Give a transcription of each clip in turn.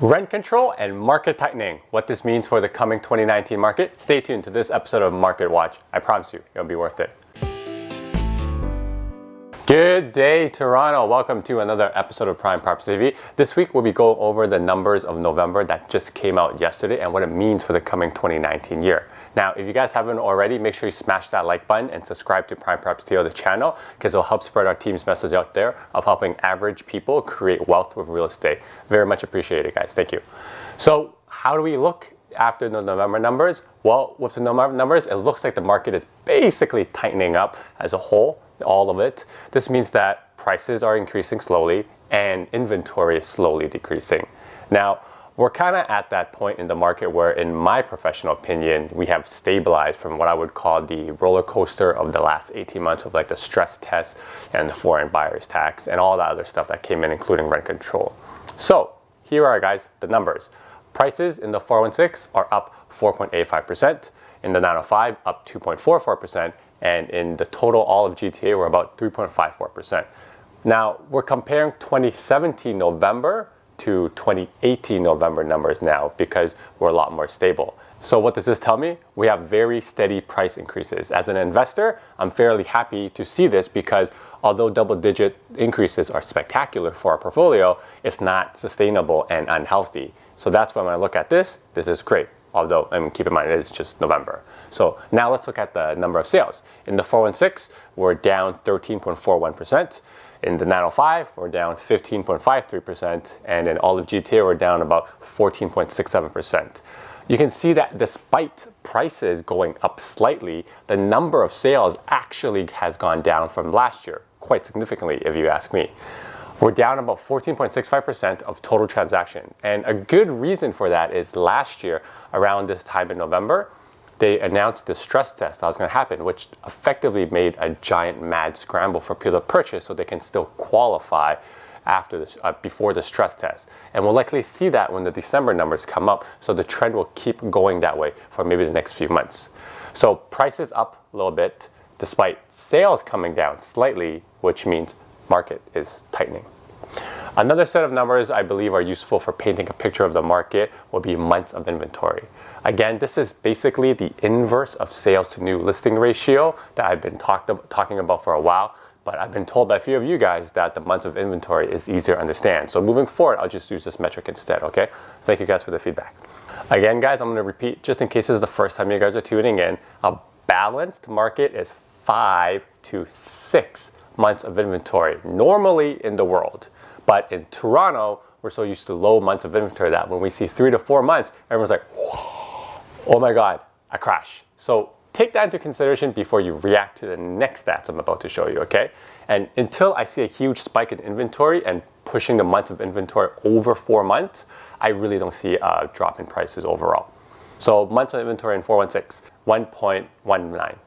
Rent control and market tightening. What this means for the coming 2019 market? Stay tuned to this episode of Market Watch. I promise you, it'll be worth it. Good day, Toronto. Welcome to another episode of Prime Property TV. This week, we'll be going over the numbers of November that just came out yesterday and what it means for the coming 2019 year. Now, if you guys haven't already, make sure you smash that like button and subscribe to Prime Property TV, the channel, because it'll help spread our team's message out there of helping average people create wealth with real estate. Very much appreciated, guys. Thank you. So, how do we look after the November numbers? Well, with the November numbers, it looks like the market is basically tightening up as a whole. All of it. This means that prices are increasing slowly and inventory is slowly decreasing. Now, we're kind of at that point in the market where, in my professional opinion, we have stabilized from what I would call the roller coaster of the last 18 months of like the stress test and the foreign buyer's tax and all that other stuff that came in, including rent control. So here are, guys, the numbers. Prices in the 416 are up 4.85%, in the 905 up 2.44%, and in the total all of GTA, we're about 3.54%. Now, we're comparing 2017 November to 2018 November numbers now because we're a lot more stable. So what does this tell me? We have very steady price increases. As an investor, I'm fairly happy to see this because although double-digit increases are spectacular for our portfolio, it's not sustainable and unhealthy. So that's why when I look at this is great. Although, I mean, keep in mind, it is just November. So now let's look at the number of sales. In the 416, we're down 13.41%. In the 905, we're down 15.53%. And in all of GTA, we're down about 14.67%. You can see that despite prices going up slightly, the number of sales actually has gone down from last year, quite significantly, if you ask me. We're down about 14.65% of total transaction. And a good reason for that is last year, around this time in November, they announced the stress test that was going to happen, which effectively made a giant mad scramble for people to purchase so they can still qualify after this, before the stress test. And we'll likely see that when the December numbers come up. So the trend will keep going that way for maybe the next few months. So prices up a little bit, despite sales coming down slightly, which means market is tightening. Another set of numbers I believe are useful for painting a picture of the market will be months of inventory. Again, this is basically the inverse of sales to new listing ratio that I've been talking about for a while, but I've been told by a few of you guys that the months of inventory is easier to understand. So moving forward, I'll just use this metric instead, okay? Thank you guys for the feedback. Again, guys, I'm gonna repeat, just in case this is the first time you guys are tuning in, a balanced market is 5 to 6 months of inventory, normally in the world. But in Toronto, we're so used to low months of inventory that when we see 3 to 4 months, everyone's like, oh my God, a crash. So take that into consideration before you react to the next stats I'm about to show you, okay? And until I see a huge spike in inventory and pushing the months of inventory over 4 months, I really don't see a drop in prices overall. So months of inventory in 416, 1.19.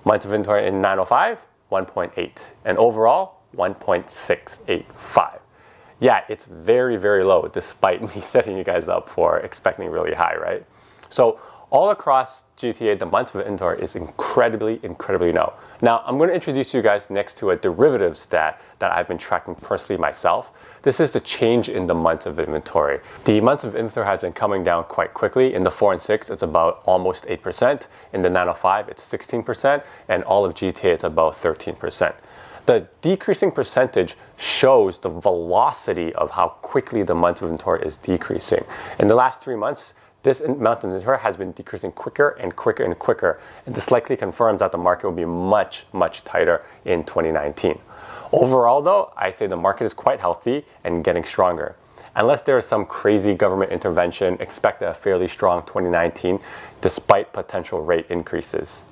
Months of inventory in 905, 1.8. And overall, 1.685. Yeah, it's very, very low despite me setting you guys up for expecting really high, right? So all across GTA, the months of inventory is incredibly, incredibly low. Now, I'm going to introduce you guys next to a derivative stat that I've been tracking personally myself. This is the change in the months of inventory. The months of inventory has been coming down quite quickly. In the 4 and 6, it's about almost 8%. In the 905, it's 16%. And all of GTA, it's about 13%. The decreasing percentage shows the velocity of how quickly the months of inventory is decreasing. In the last 3 months, this amount of inventory has been decreasing quicker and quicker and quicker. And this likely confirms that the market will be much, much tighter in 2019. Overall, though, I say the market is quite healthy and getting stronger. Unless there is some crazy government intervention, expect a fairly strong 2019 despite potential rate increases.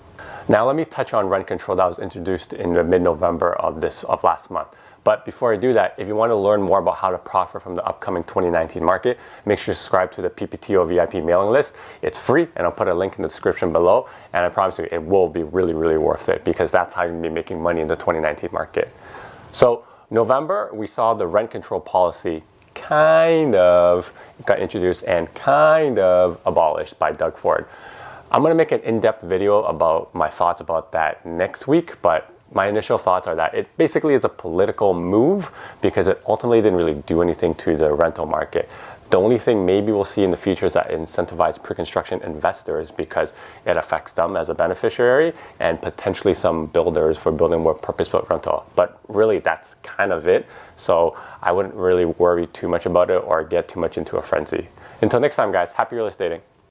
Now let me touch on rent control that was introduced in the mid-November of last month. But before I do that, if you want to learn more about how to profit from the upcoming 2019 market, make sure you subscribe to the PPTO VIP mailing list. It's free, and I'll put a link in the description below. And I promise you, it will be really, really worth it because that's how you're going to be making money in the 2019 market. So November, we saw the rent control policy kind of got introduced and kind of abolished by Doug Ford. I'm going to make an in-depth video about my thoughts about that next week, but my initial thoughts are that it basically is a political move because it ultimately didn't really do anything to the rental market. The only thing maybe we'll see in the future is that incentivize pre-construction investors because it affects them as a beneficiary and potentially some builders for building more purpose-built rental. But really, that's kind of it. So I wouldn't really worry too much about it or get too much into a frenzy. Until next time, guys, happy real estating.